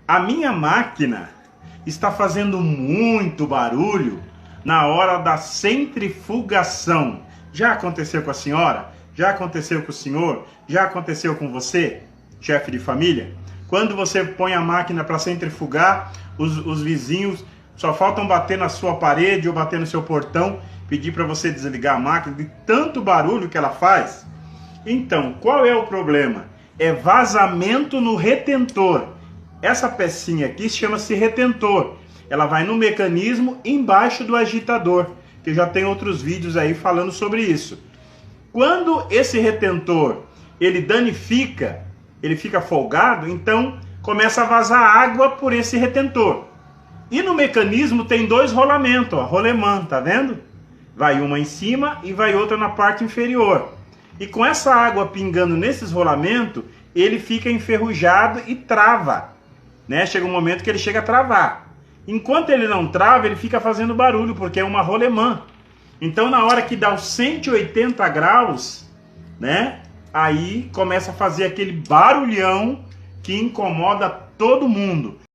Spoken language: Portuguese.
A minha máquina está fazendo muito barulho na hora da centrifugação. Já aconteceu com a senhora? Já aconteceu com o senhor? Já aconteceu com você, chefe de família? Quando você põe a máquina para centrifugar, os vizinhos só faltam bater na sua parede ou bater no seu portão, pedir para você desligar a máquina de tanto barulho que ela faz. Então, qual é o problema? É vazamento no retentor. Essa pecinha aqui chama-se retentor. Ela vai no mecanismo embaixo do agitador, que já tem outros vídeos aí falando sobre isso. Quando esse retentor ele danifica, ele fica folgado, então começa a vazar água por esse retentor. E no mecanismo tem dois rolamentos, ó, rolemã, tá vendo? Vai uma em cima e vai outra na parte inferior. E com essa água pingando nesses rolamentos, ele fica enferrujado e trava. Né? Chega um momento que ele chega a travar. Enquanto ele não trava, ele fica fazendo barulho, porque é uma rolemã. Então, na hora que dá os 180 graus, né? Aí começa a fazer aquele barulhão que incomoda todo mundo.